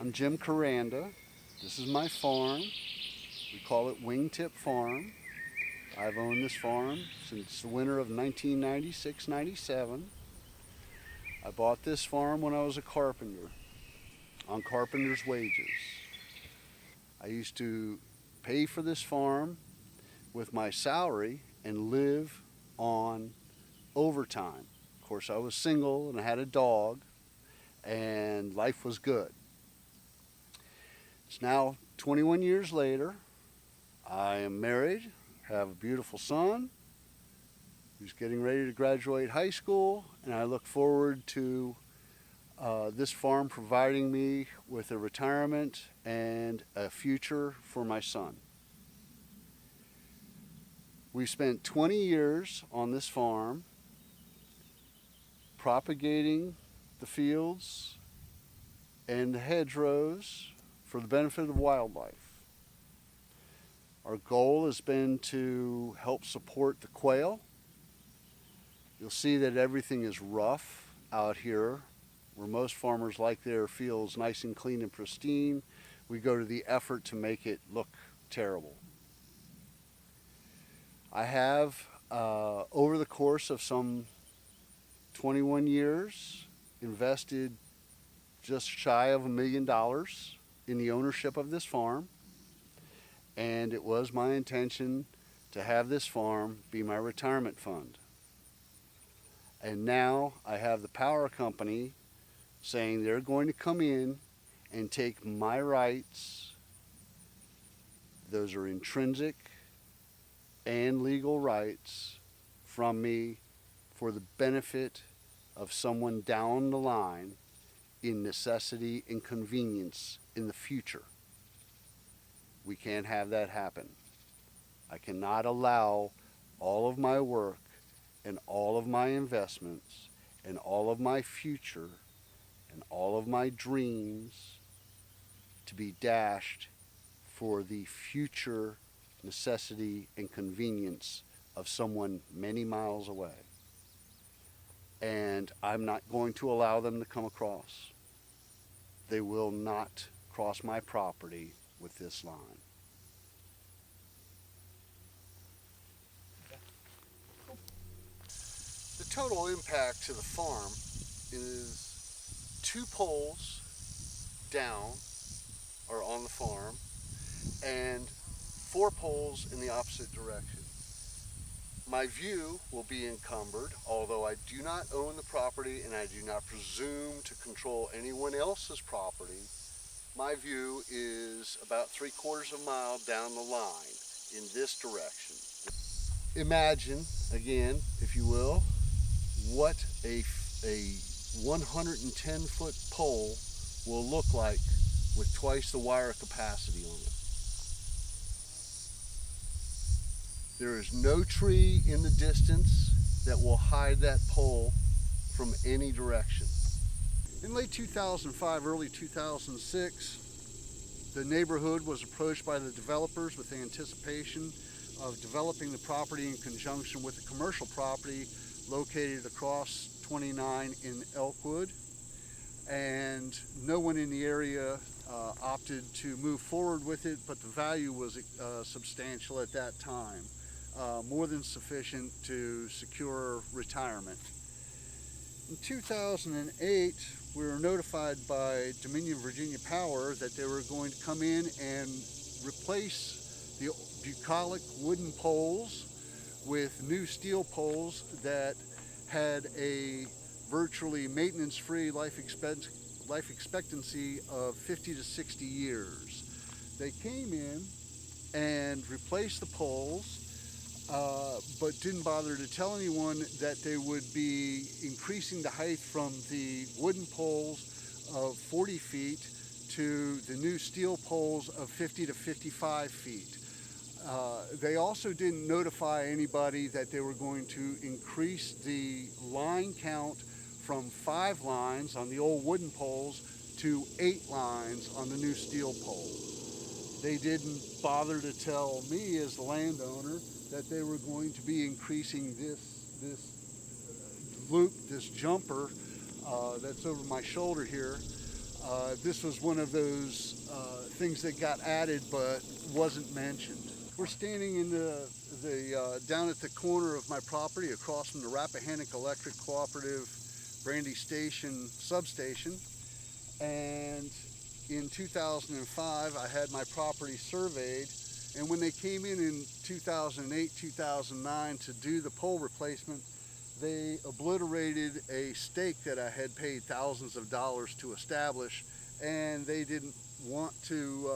I'm Jim Caranda. This is my farm. We call it Wingtip Farm. I've owned this farm since the winter of 1996-97. I bought this farm when I was a carpenter on carpenter's wages. I used to pay for this farm with my salary and live on overtime. Of course, I was single and I had a dog, and life was good. It's now 21 years later. I am married, have a beautiful son who's getting ready to graduate high school, and I look forward to this farm providing me with a retirement and a future for my son. We spent 20 years on this farm propagating the fields and the hedgerows for the benefit of wildlife. Our goal has been to help support the quail. You'll see that everything is rough out here, where most farmers like their fields nice and clean and pristine. We go to the effort to make it look terrible. I have, over the course of some 21 years, invested just shy of $1 million in the ownership of this farm, and it was my intention to have this farm be my retirement fund. And now I have the power company saying they're going to come in and take my rights. Those are intrinsic and legal rights from me for the benefit of someone down the line in necessity and convenience in the future. We can't have that happen. I cannot allow all of my work and all of my investments and all of my future and all of my dreams to be dashed for the future necessity and convenience of someone many miles away. And I'm not going to allow them to come across. They will not cross my property with this line. The total impact to the farm is 2 poles down or on the farm and 4 poles in the opposite direction. My view will be encumbered, although I do not own the property and I do not presume to control anyone else's property. My view is about 3/4 of a mile down the line in this direction. Imagine, again, if you will, what a 110-foot pole will look like with twice the wire capacity on it. There is no tree in the distance that will hide that pole from any direction. In late 2005, early 2006, the neighborhood was approached by the developers with the anticipation of developing the property in conjunction with a commercial property located across 29 in Elkwood. And no one in the area opted to move forward with it, but the value was substantial at that time. More than sufficient to secure retirement. In 2008, we were notified by Dominion Virginia Power that they were going to come in and replace the bucolic wooden poles with new steel poles that had a virtually maintenance-free life expectancy of 50 to 60 years. They came in and replaced the poles, but didn't bother to tell anyone that they would be increasing the height from the wooden poles of 40 feet to the new steel poles of 50 to 55 feet. They also didn't notify anybody that they were going to increase the line count from 5 lines on the old wooden poles to 8 lines on the new steel poles. They didn't bother to tell me as the landowner that they were going to be increasing this loop, this jumper that's over my shoulder here, This was one of those things that got added but wasn't mentioned. We're standing in down at the corner of my property across from the Rappahannock Electric Cooperative Brandy Station substation, and in 2005 I had my property surveyed, and when they came in 2008-2009 to do the pole replacement, they obliterated a stake that I had paid thousands of dollars to establish, and they didn't want to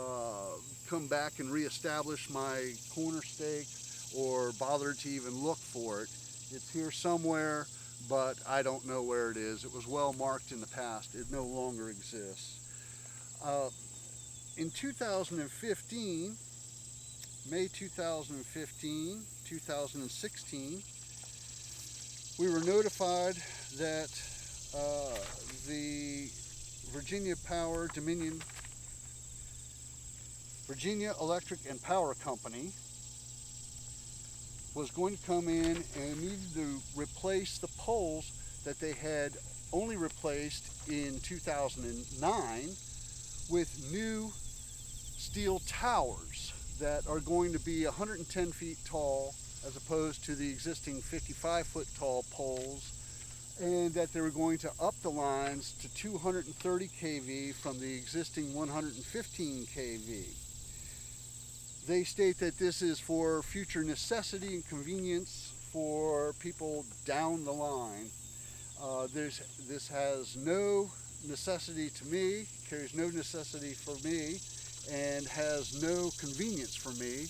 come back and reestablish my corner stake or bother to even look for it. It's here somewhere, but I don't know where it is. It was well marked in the past. It no longer exists. In 2015, May 2015, 2016, we were notified that the Virginia Electric and Power Company was going to come in and needed to replace the poles that they had only replaced in 2009 with new steel towers that are going to be 110 feet tall as opposed to the existing 55-foot tall poles, and that they were going to up the lines to 230 kV from the existing 115 kV. They state that this is for future necessity and convenience for people down the line. This has no necessity to me, carries no necessity for me, and has no convenience for me.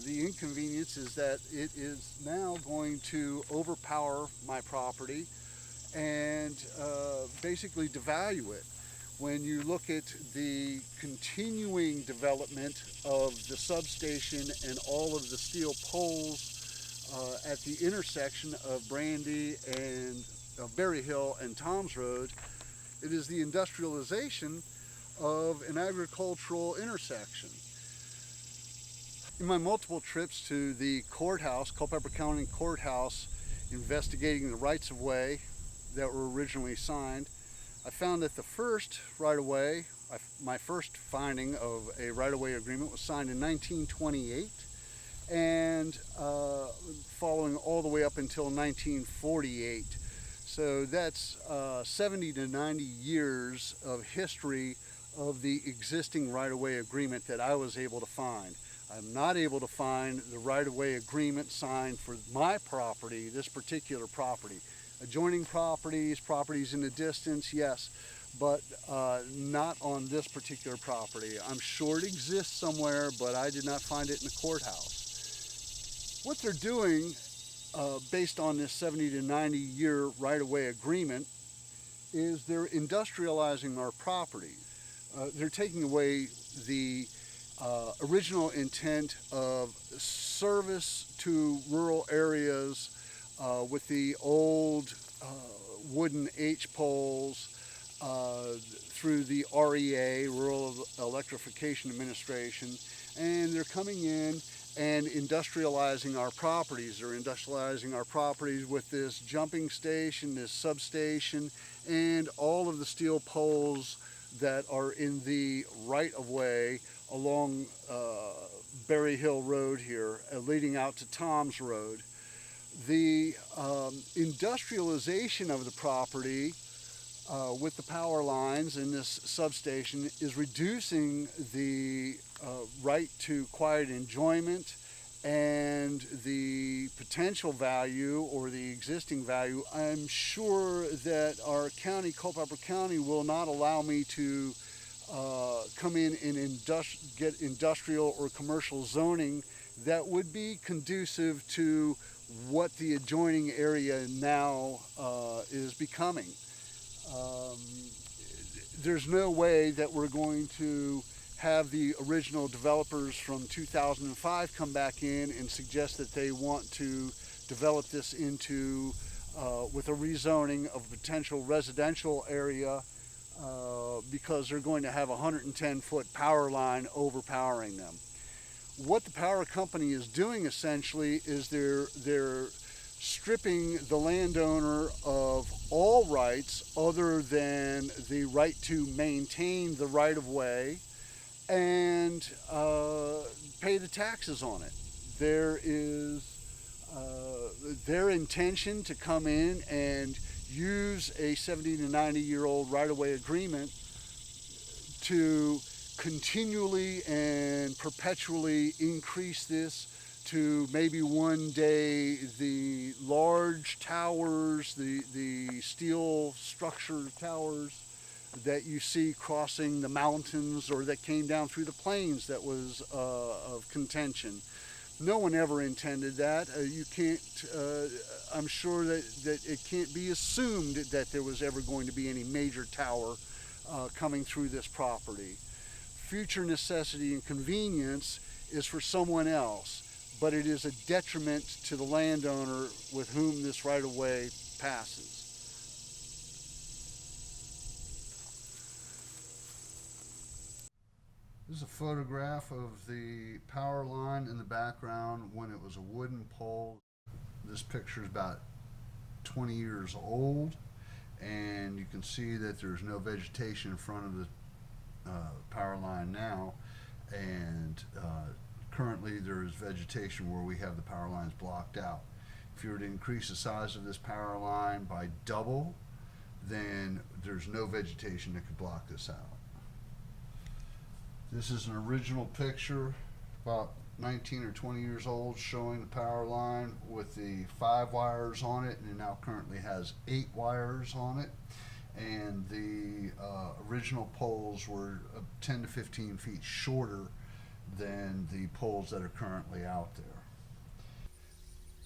The inconvenience is that it is now going to overpower my property and basically devalue it. When you look at the continuing development of the substation and all of the steel poles at the intersection of Brandy and Berry Hill and Toms Road, it is the industrialization of an agricultural intersection. In my multiple trips to the courthouse, Culpeper County Courthouse, investigating the rights-of-way that were originally signed, I found that the first right-of-way, my first finding of a right-of-way agreement, was signed in 1928, and following all the way up until 1948. So that's 70 to 90 years of history of the existing right-of-way agreement that I was able to find. I'm not able to find the right-of-way agreement signed for my property, this particular property. Adjoining properties, properties in the distance, yes, but not on this particular property. I'm sure it exists somewhere, but I did not find it in the courthouse. What they're doing, based on this 70 to 90 year right-of-way agreement, is they're industrializing our property. They're taking away the original intent of service to rural areas with the old wooden H poles through the REA, Rural Electrification Administration, and they're coming in and industrializing our properties. They're industrializing our properties with this jumping station, this substation, and all of the steel poles that are in the right-of-way along Berry Hill Road here, leading out to Toms Road. The industrialization of the property with the power lines in this substation is reducing the right to quiet enjoyment and the potential value or the existing value. I'm sure that our county, Culpeper County, will not allow me to come in and get industrial or commercial zoning that would be conducive to what the adjoining area now is becoming. There's no way that we're going to have the original developers from 2005 come back in and suggest that they want to develop this into with a rezoning of a potential residential area because they're going to have a 110-foot power line overpowering them. What the power company is doing essentially is they're stripping the landowner of all rights other than the right to maintain the right-of-way and pay the taxes on it. There is their intention to come in and use a 70 to 90-year-old right-of-way agreement to continually and perpetually increase this to maybe one day the large towers, the steel structure towers that you see crossing the mountains or that came down through the plains that was of contention. No one ever intended that. You can't, I'm sure that it can't be assumed that there was ever going to be any major tower coming through this property. Future necessity and convenience is for someone else, but it is a detriment to the landowner with whom this right-of-way passes. This is a photograph of the power line in the background when it was a wooden pole. This picture is about 20 years old, and you can see that there's no vegetation in front of the power line now, and currently there is vegetation where we have the power lines blocked out. If you were to increase the size of this power line by double, then there's no vegetation that could block this out. This is an original picture, about 19 or 20 years old, showing the power line with the 5 wires on it, and it now currently has 8 wires on it. And the original poles were 10 to 15 feet shorter than the poles that are currently out there.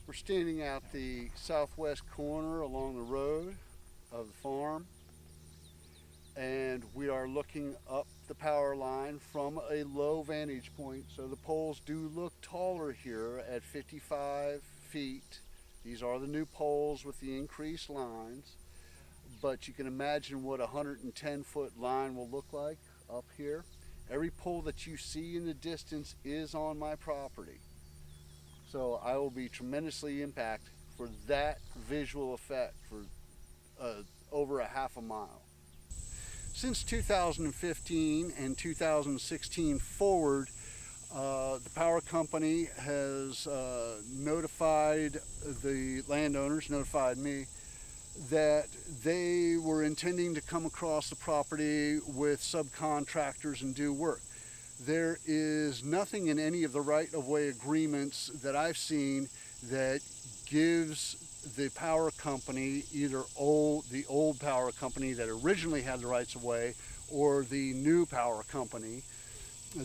We're standing at the southwest corner along the road of the farm, and we are looking up the power line from a low vantage point, so the poles do look taller here at 55 feet. These are the new poles with the increased lines, but you can imagine what a 110-foot line will look like up here. Every pole that you see in the distance is on my property, so I will be tremendously impacted for that visual effect for over a half a mile. Since 2015 and 2016 forward, the power company has notified the landowners, notified me, that they were intending to come across the property with subcontractors and do work. There is nothing in any of the right-of-way agreements that I've seen that gives the power company, either the old power company that originally had the rights of way, or the new power company,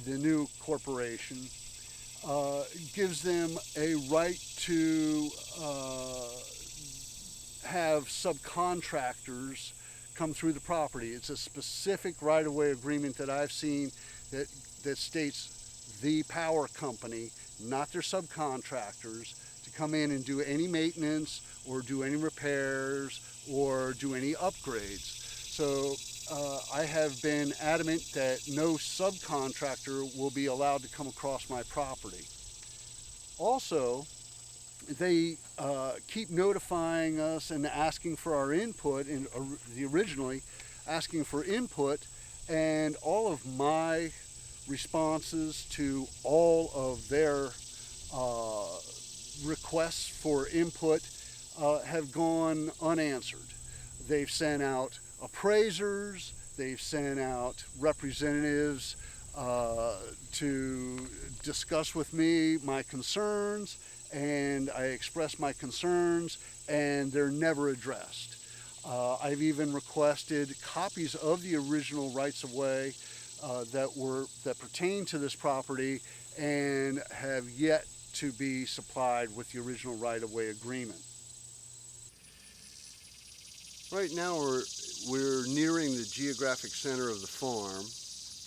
the new corporation, gives them a right to have subcontractors come through the property. It's a specific right-of-way agreement that I've seen that states the power company, not their subcontractors, to come in and do any maintenance or do any repairs or do any upgrades. So I have been adamant that no subcontractor will be allowed to come across my property. Also, they keep notifying us and asking for our input, and originally asking for input, and all of my responses to all of their requests for input have gone unanswered. They've sent out appraisers, they've sent out representatives to discuss with me my concerns, and I express my concerns, and they're never addressed. I've even requested copies of the original rights-of-way that pertain to this property and have yet to be supplied with the original right-of-way agreement. Right now we're nearing the geographic center of the farm.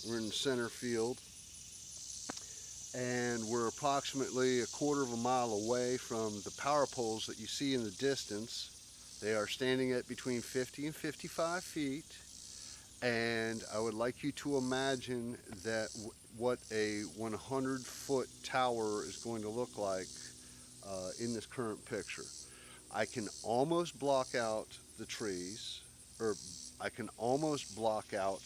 We're in the center field, and we're approximately a quarter of a mile away from the power poles that you see in the distance. They are standing at between 50 and 55 feet, and I would like you to imagine that what a 100-foot tower is going to look like in this current picture. I can almost block out the trees, or I can almost block out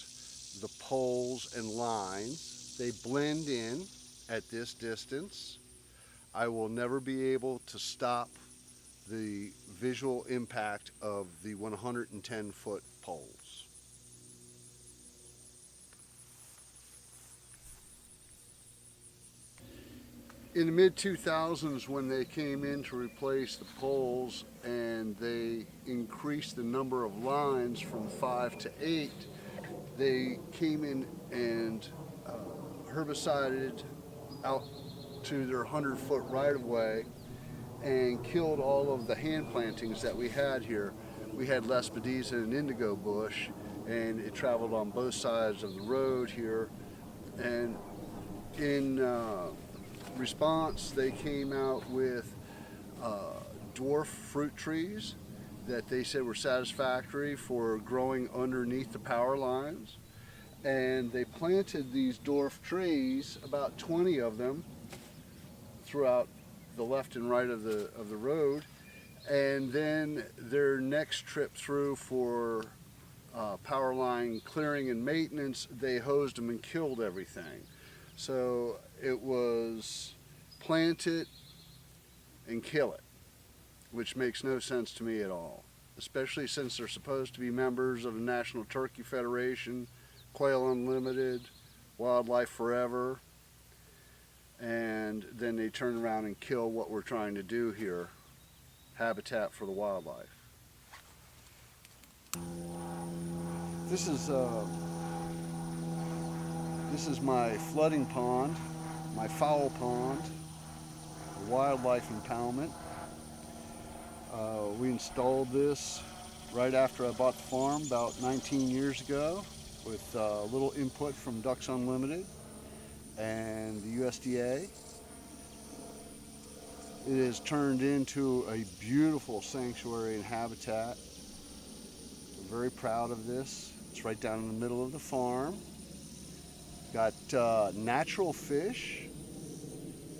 the poles and lines. They blend in at this distance. I will never be able to stop the visual impact of the 110-foot poles. In the mid-2000s, when they came in to replace the poles and they increased the number of lines from 5 to 8, they came in and herbicided out to their 100-foot right-of-way and killed all of the hand plantings that we had here. We had Lespedeza and indigo bush, and it traveled on both sides of the road here. And in response, they came out with dwarf fruit trees that they said were satisfactory for growing underneath the power lines. And they planted these dwarf trees, about 20 of them, throughout the left and right of the road. And then their next trip through for power line clearing and maintenance, they hosed them and killed everything. So it was plant it and kill it, which makes no sense to me at all, especially since they're supposed to be members of the National Turkey Federation, Quail Unlimited, Wildlife Forever, and then they turn around and kill what we're trying to do here, habitat for the wildlife. This is my flooding pond, my fowl pond, wildlife impoundment. We installed this right after I bought the farm about 19 years ago with a little input from Ducks Unlimited and the USDA. It has turned into a beautiful sanctuary and habitat. We're very proud of this. It's right down in the middle of the farm. Got natural fish.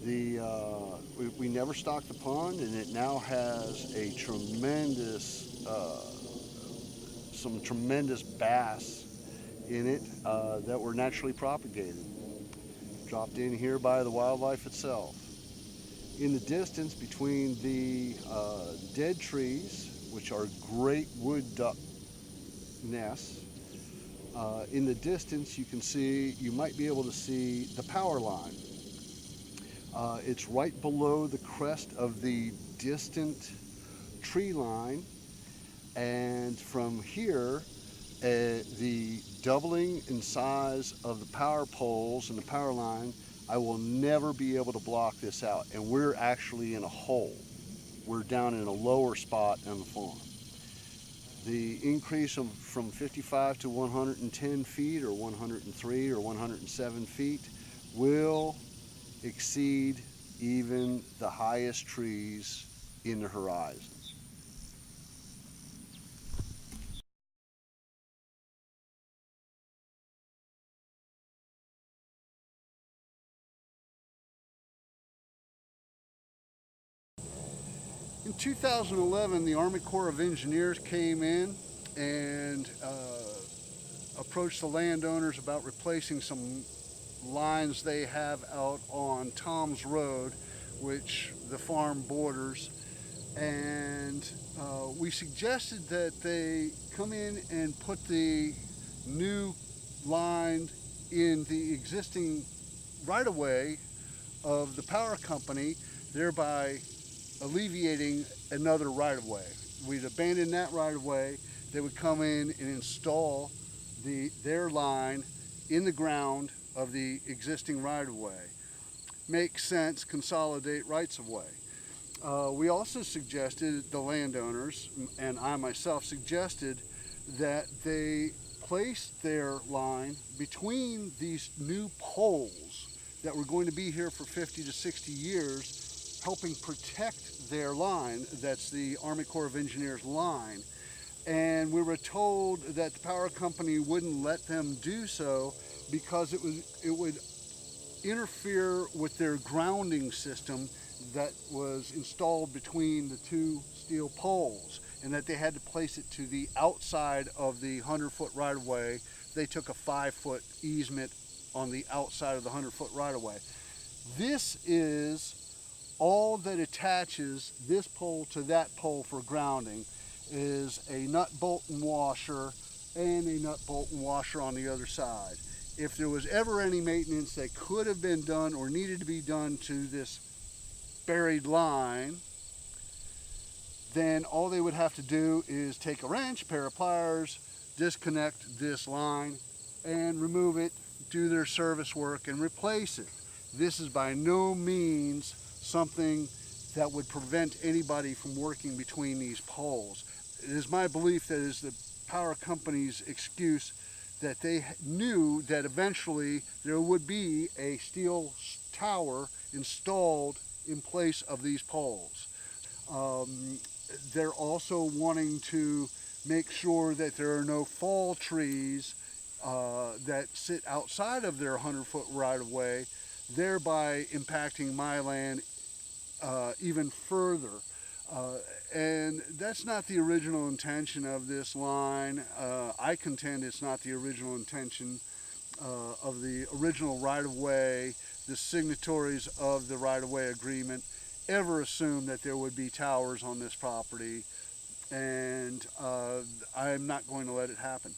We never stocked the pond, and it now has a tremendous, some tremendous bass in it that were naturally propagated, dropped in here by the wildlife itself. In the distance between the dead trees, which are great wood duck nests, in the distance you might be able to see the power line. It's right below the crest of the distant tree line, and from here the doubling in size of the power poles and the power line, I will never be able to block this out, and we're actually in a hole. We're down in a lower spot on the farm. The increase from 55 to 110 feet or 103 or 107 feet will exceed even the highest trees in the horizon. In 2011, the Army Corps of Engineers came in and approached the landowners about replacing some lines they have out on Tom's Road, which the farm borders. And we suggested that they come in and put the new line in the existing right-of-way of the power company, thereby alleviating another right-of-way. We'd abandon that right-of-way. They would come in and install their line in the ground of the existing right-of-way. Makes sense, consolidate rights-of-way. We also suggested, the landowners, and I myself suggested, that they place their line between these new poles that were going to be here for 50 to 60 years, helping protect their line. That's the Army Corps of Engineers line. And we were told that the power company wouldn't let them do so because it would interfere with their grounding system that was installed between the two steel poles, and that they had to place it to the outside of the 100-foot right-of-way. They took a 5-foot easement on the outside of the 100-foot right-of-way. This is all that attaches this pole to that pole for grounding, is a nut bolt and washer and a nut bolt and washer on the other side. If there was ever any maintenance that could have been done or needed to be done to this buried line, then all they would have to do is take a wrench, a pair of pliers, disconnect this line and remove it, do their service work and replace it. This is by no means something that would prevent anybody from working between these poles. It is my belief that it is the power company's excuse that they knew that eventually there would be a steel tower installed in place of these poles. They're also wanting to make sure that there are no fall trees that sit outside of their 100-foot right-of-way, thereby impacting my land even further. And that's not the original intention of this line. I contend it's not the original intention of the original right-of-way. The signatories of the right-of-way agreement ever assumed that there would be towers on this property, and I'm not going to let it happen.